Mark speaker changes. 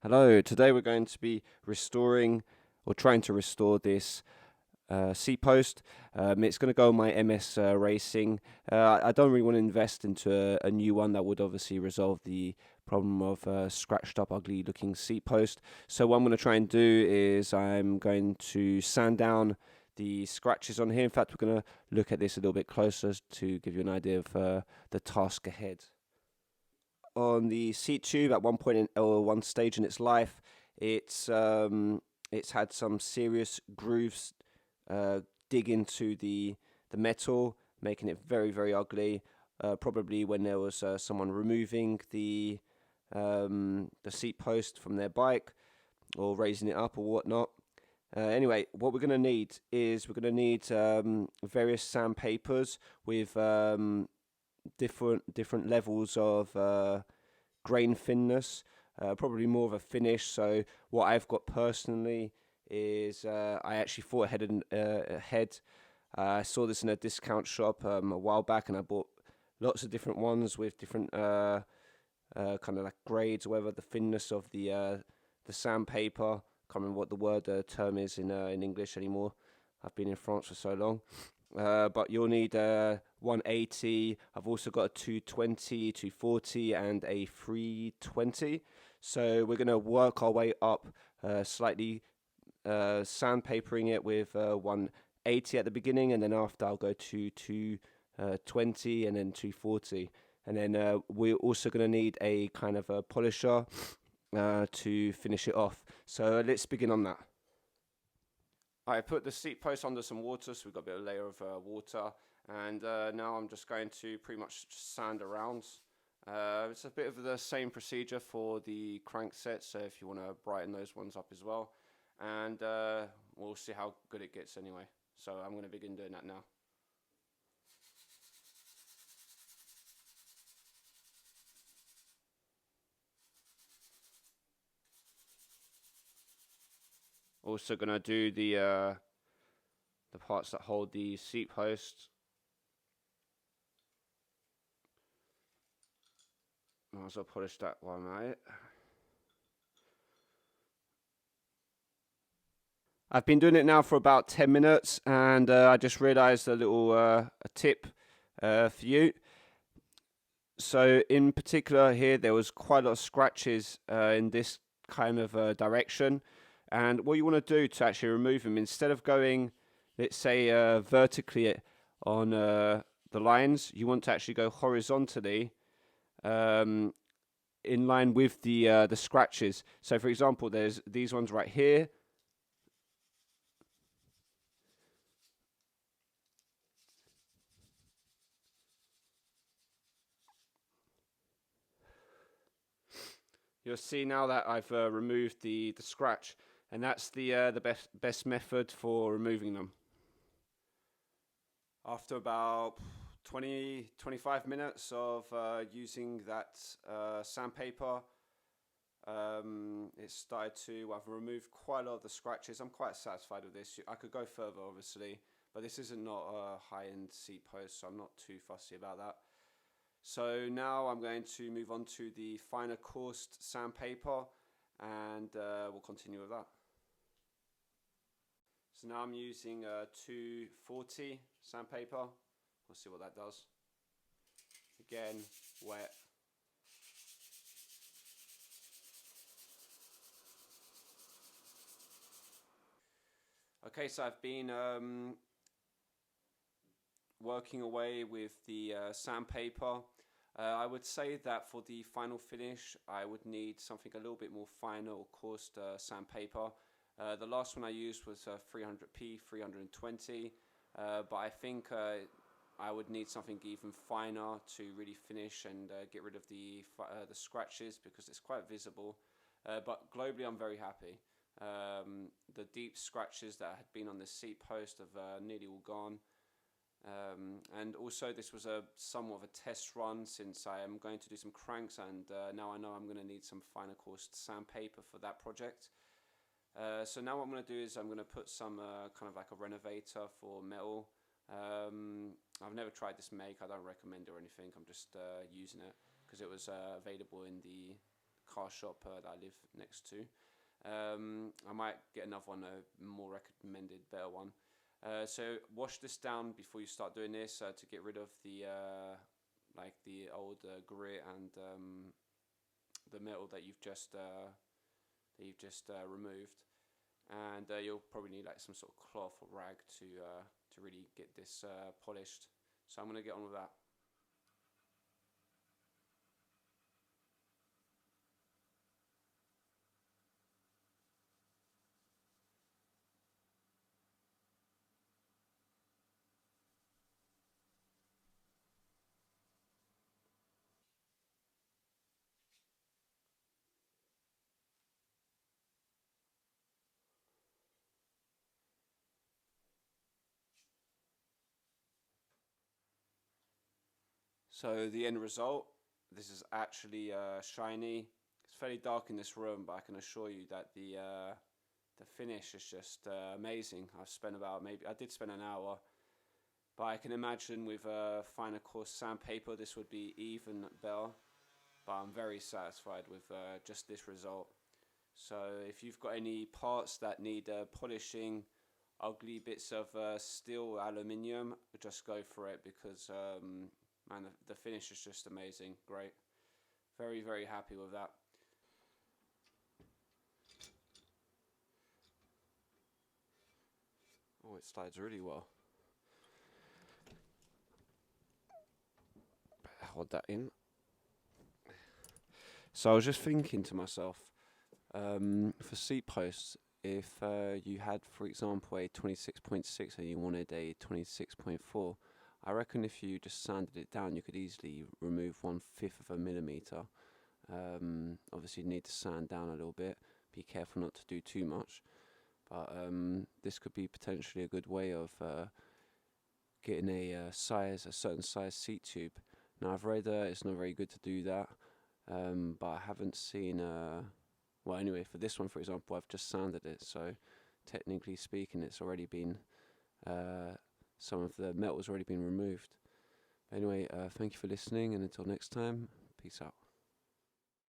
Speaker 1: Hello, today we're going to be restoring or trying to restore this seat post. It's going to go on my MS Racing. I don't really want to invest into a new one that would obviously resolve the problem of scratched up, ugly looking seat post. So what I'm going to try and do is I'm going to sand down the scratches on here. In fact, we're going to look at this a little bit closer to give you an idea of the task ahead. On the seat tube at one point or one stage in its life, it's had some serious grooves dig into the metal, making it very ugly. Probably when there was someone removing the seat post from their bike or raising it up or whatnot. Anyway, what we're going to need is various sandpapers with different levels of grain thinness, probably more of a finish. So what I've got personally is I actually thought ahead. I saw this in a discount shop a while back, and I bought lots of different ones with different kind of like grades, or whatever the thinness of the sandpaper. Can't remember what the word term is in English anymore. I've been in France for so long. But you'll need 180. I've also got a 220, 240, and a 320. So we're going to work our way up slightly, sandpapering it with 180 at the beginning, and then after I'll go to 220 and then 240. And then we're also going to need a kind of a polisher to finish it off. So let's begin on that. I put the seat post under some water, so we've got a bit of layer of water, and now I'm just going to pretty much sand around. It's a bit of the same procedure for the crank set, so if you want to brighten those ones up as well, and we'll see how good it gets anyway. So I'm going to begin doing that now. Also going to do the parts that hold the seat post. Might as well polish that one out. I've been doing it now for about 10 minutes, and I just realized a little a tip for you. So in particular here, there was quite a lot of scratches in this kind of direction. And what you want to do to actually remove them, instead of going, let's say, vertically on the lines, you want to actually go horizontally in line with the scratches. So for example, there's these ones right here. You'll see now that I've removed the scratch, and that's the best method for removing them. After about 25 minutes of using that sandpaper, it started to, I've removed quite a lot of the scratches. I'm quite satisfied with this. I could go further, obviously, but this isn't not a high-end seat post, so I'm not too fussy about that. So now I'm going to move on to the finer coursed sandpaper, and we'll continue with that. So now I'm using 240 sandpaper. We'll see what that does. Again, wet. Okay, so I've been working away with the sandpaper. I would say that for the final finish, I would need something a little bit more finer or coursed sandpaper. The last one I used was 300p, 320, but I think I would need something even finer to really finish and get rid of the scratches, because it's quite visible. But globally, I'm very happy. The deep scratches that had been on the seat post have nearly all gone. And also, this was somewhat of a test run, since I am going to do some cranks, and now I know I'm going to need some finer coursed sandpaper for that project. So now what I'm going to do is I'm going to put some kind of like a renovator for metal. I've never tried this make. I don't recommend it or anything. I'm just using it because it was available in the car shop that I live next to. I might get another one, a more recommended, better one. So wash this down before you start doing this to get rid of the like the old grit and the metal that you've just removed. And you'll probably need like some sort of cloth or rag to really get this polished. So I'm gonna get on with that. So the end result, this is actually shiny. It's fairly dark in this room, but I can assure you that the finish is just amazing. I did spend an hour, but I can imagine with a finer coarse sandpaper this would be even better. But I'm very satisfied with just this result. So if you've got any parts that need polishing, ugly bits of steel, aluminium, just go for it because man, the finish is just amazing. Great. Very, very happy with that. Oh, it slides really well. Hold that in. So I was just thinking to myself, for seat posts, if you had, for example, a 26.6 and you wanted a 26.4, I reckon if you just sanded it down, you could easily remove 1/5 of a millimeter. Obviously, you need to sand down a little bit. Be careful not to do too much. But this could be potentially a good way of getting a certain size seat tube. Now I've read it's not very good to do that, but I haven't seen. Well, anyway, for this one, for example, I've just sanded it, so technically speaking, it's already been some of the metal's already been removed. Anyway, thank you for listening, and until next time, peace out.